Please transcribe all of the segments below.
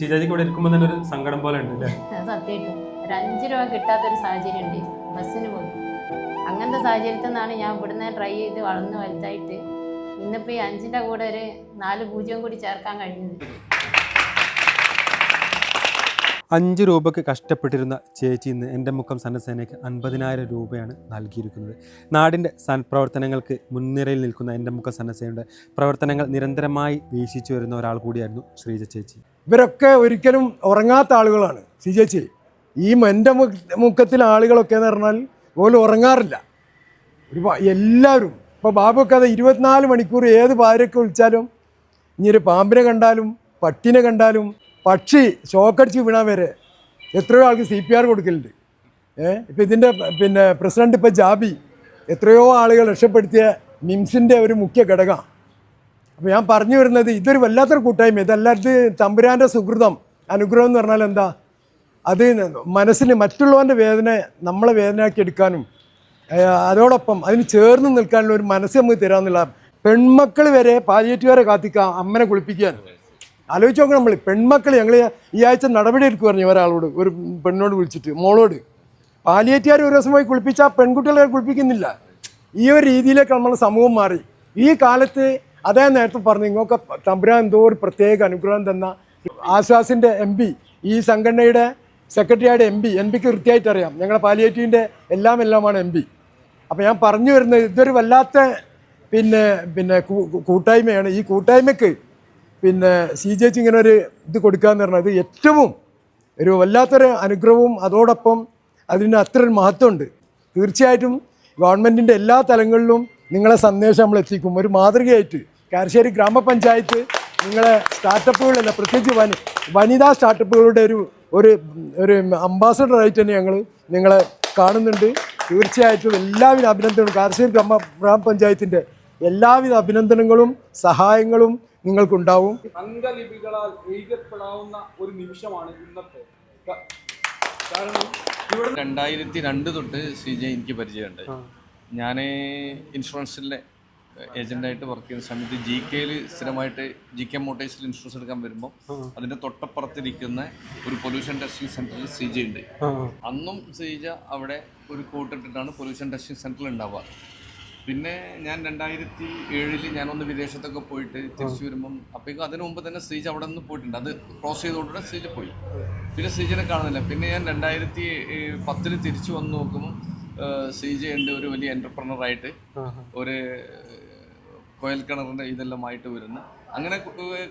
ഷീജാജിക്ക് ഇവിടെ ഇരിക്കുമ്പോൾ തന്നെ ഒരു സങ്കടം പോലെ ഉണ്ട് അല്ലേ? സത്യമായിട്ടും ഒരു 5 രൂപ കിട്ടാത്തൊരു സാഹചര്യം ഉണ്ട് ബസ്സിന് പോയി. അങ്ങനത്തെ സാഹചര്യത്തിൽ നിന്നാണ് ഞാൻ ഇവിടുന്ന് ട്രൈ ചെയ്ത് വളർന്ന് വലുതായിട്ട് ഇന്നിപ്പോൾ ഈ 5ൻ്റെ കൂടെ ഒരു 4 പൂജ്യം കൂടി ചേർക്കാൻ കഴിഞ്ഞത്. 5 രൂപയ്ക്ക് കഷ്ടപ്പെട്ടിരുന്ന ചേച്ചി ഇന്ന് എൻ്റെ മുക്കം സന്നസേനയ്ക്ക് 50,000 രൂപയാണ് നൽകിയിരിക്കുന്നത്. നാടിൻ്റെ സൽപ്രവർത്തനങ്ങൾക്ക് മുൻനിരയിൽ നിൽക്കുന്ന എൻ്റെ മുക്കം സന്നസേനയുടെ പ്രവർത്തനങ്ങൾ നിരന്തരമായി വീക്ഷിച്ചു വരുന്ന ഒരാൾ കൂടിയായിരുന്നു ശ്രീജ ചേച്ചി. ഇവരൊക്കെ ഒരിക്കലും ഉറങ്ങാത്ത ആളുകളാണ്. ചേച്ചി ഈ എൻ്റെ മുക്കത്തിലെ ആളുകളൊക്കെ എന്ന് പറഞ്ഞാൽ പോലും ഉറങ്ങാറില്ല. എല്ലാവരും ഇപ്പോൾ ബാബുക്കെ അത് 24 മണിക്കൂർ ഏത് ഭാര്യയൊക്കെ വിളിച്ചാലും ഇനി ഒരു പാമ്പിനെ കണ്ടാലും പട്ടിനെ കണ്ടാലും പക്ഷി ഷോക്കടിച്ച് വീണാൽ വരെ എത്രയോ ആൾക്ക് CPR കൊടുക്കലുണ്ട്. ഇപ്പോൾ ഇതിൻ്റെ പ്രസിഡന്റ് ഇപ്പോൾ ജാബി എത്രയോ ആളുകൾ രക്ഷപ്പെടുത്തിയ മിംസിൻ്റെ ഒരു മുഖ്യ ഘടകമാണ്. അപ്പോൾ ഞാൻ പറഞ്ഞു വരുന്നത് ഇതൊരു വല്ലാത്തൊരു കൂട്ടായ്മ. ഇതല്ലാത്ത തമ്പുരാൻ്റെ സുഹൃതം അനുഗ്രഹം എന്ന് പറഞ്ഞാൽ എന്താ, അത് മനസ്സിന് മറ്റുള്ളവൻ്റെ വേദന നമ്മളെ വേദനയാക്കി എടുക്കാനും അതോടൊപ്പം അതിന് ചേർന്ന് നിൽക്കാനുള്ള ഒരു മനസ്സ് നമുക്ക് തരാമെന്നുള്ള. പെൺമക്കൾ വരെ പാലിയേറ്റീവുകാരെ കാത്തിക്കാം അമ്മനെ കുളിപ്പിക്കാൻ. ആലോചിച്ച് നോക്കണം. നമ്മൾ പെൺമക്കൾ ഞങ്ങൾ ഈ ആഴ്ച നടപടി എടുക്കുക പറഞ്ഞു ഒരാളോട്, ഒരു പെണ്ണോട് വിളിച്ചിട്ട് മോളോട് പാലിയേറ്റീവുകാർ ഒരു ദിവസം പോയി കുളിപ്പിച്ചാൽ പെൺകുട്ടികളെ കുളിപ്പിക്കുന്നില്ല. ഈ ഒരു രീതിയിലേക്ക് നമ്മൾ സമൂഹം മാറി. ഈ കാലത്ത് അതേ നേരത്തെ പറഞ്ഞു നിങ്ങൾക്ക് തമ്പുരാൻ എന്തോ ഒരു പ്രത്യേക അനുഗ്രഹം തന്ന ആശ്വാസിൻ്റെ MP, ഈ സംഘടനയുടെ സെക്രട്ടറിയുടെ MP ക്ക് കൃത്യമായിട്ട് അറിയാം. ഞങ്ങളുടെ പാലിയേറ്റീവിൻ്റെ എല്ലാമാണ് MP. അപ്പോൾ ഞാൻ പറഞ്ഞു വരുന്നത് ഇതൊരു വല്ലാത്ത കൂട്ടായ്മയാണ്. ഈ കൂട്ടായ്മയ്ക്ക് CJ ഇങ്ങനെ ഒരു ഇത് കൊടുക്കാന്ന് പറഞ്ഞത് ഏറ്റവും ഒരു വല്ലാത്തൊരു അനുഗ്രഹവും അതോടൊപ്പം അതിന് അത്ര ഒരു മഹത്വമുണ്ട്. തീർച്ചയായിട്ടും ഗവൺമെൻറ്റിൻ്റെ എല്ലാ തലങ്ങളിലും നിങ്ങളെ സന്ദേശം നമ്മൾ എത്തിക്കും. ഒരു മാതൃകയായിട്ട് കാരശ്ശേരി ഗ്രാമപഞ്ചായത്ത് നിങ്ങളെ സ്റ്റാർട്ടപ്പുകളല്ല, പ്രത്യേകിച്ച് വനിതാ സ്റ്റാർട്ടപ്പുകളുടെ ഒരു അംബാസഡറായിട്ട് തന്നെ ഞങ്ങൾ നിങ്ങളെ കാണുന്നുണ്ട്. തീർച്ചയായിട്ടും എല്ലാവിധ അഭിനന്ദനങ്ങളും കാരശ്ശേരി ഗ്രാമപഞ്ചായത്തിൻ്റെ എല്ലാവിധ അഭിനന്ദനങ്ങളും സഹായങ്ങളും നിങ്ങൾക്കുണ്ടാവും. അംഗലിപികളാൽ എഴുതപ്പെടാവുന്ന ഒരു നിമിഷമാണ് ഇന്നത്തെ. കാരണം 2002 തൊട്ട് CJ എനിക്ക് പരിചയമുണ്ട്. ഞാൻ ഇൻഷുറൻസിലെ ഏജൻ്റായിട്ട് വർക്ക് ചെയ്യുന്ന സമയത്ത് GKയിൽ സ്ഥിരമായിട്ട് GK മോട്ടോഴ്സിൽ ഇൻഷുറൻസ് എടുക്കാൻ വരുമ്പോൾ അതിൻ്റെ തൊട്ടപ്പുറത്തിരിക്കുന്ന ഒരു പൊല്യൂഷൻ ടെസ്റ്റിംഗ് സെൻറ്ററിൽ CJ ഉണ്ട്. അന്നും CJ അവിടെ ഒരു കോട്ടിട്ടിട്ടാണ് പൊല്യൂഷൻ ടെസ്റ്റിംഗ് സെൻറ്ററിൽ ഉണ്ടാവുക. പിന്നെ ഞാൻ 2007 ഞാനൊന്ന് വിദേശത്തൊക്കെ പോയിട്ട് തിരിച്ചു വരുമ്പം അപ്പോഴേക്കും അതിന് മുമ്പ് തന്നെ CJ അവിടെ നിന്ന് പോയിട്ടുണ്ട്. അത് ക്രോസ് ചെയ്തോടെ CJ പോയി. പിന്നെ CJനെ കാണുന്നില്ല. പിന്നെ ഞാൻ 2010 തിരിച്ചു വന്ന് നോക്കുമ്പോൾ CJ ഉണ്ട് ഒരു വലിയ എൻ്റർപ്രണറായിട്ട് ഒരു കോയൽ കിണറിൻ്റെ ഇതെല്ലാമായിട്ട് വരുന്നു. അങ്ങനെ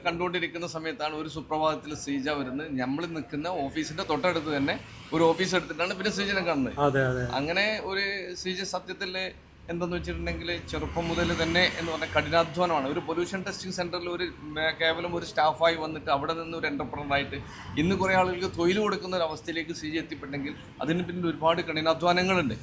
കണ്ടുകൊണ്ടിരിക്കുന്ന സമയത്താണ് ഒരു സുപ്രഭാതത്തിൽ CJ വരുന്നത്. നമ്മൾ നിൽക്കുന്ന ഓഫീസിൻ്റെ തൊട്ടടുത്ത് തന്നെ ഒരു ഓഫീസ് എടുത്തിട്ടാണ് പിന്നെ CJനെ കാണുന്നത്. അങ്ങനെ ഒരു CJ സത്യത്തിൽ എന്തെന്ന് വെച്ചിട്ടുണ്ടെങ്കിൽ ചെറുപ്പം മുതൽ തന്നെ എന്ന് പറഞ്ഞാൽ കഠിനാധ്വാനമാണ്. ഒരു പൊല്യൂഷൻ ടെസ്റ്റിംഗ് സെൻറ്ററിൽ കേവലം ഒരു സ്റ്റാഫായി വന്നിട്ട് അവിടെ നിന്ന് ഒരു എൻ്റർപ്രണറായിട്ട് ഇന്ന് കുറേ ആളുകൾക്ക് തൊഴിൽ കൊടുക്കുന്ന ഒരു അവസ്ഥയിലേക്ക് CJ എത്തിപ്പെട്ടെങ്കിൽ അതിന് പിന്നിൽ ഒരുപാട് കഠിനാധ്വാനങ്ങളുണ്ട്.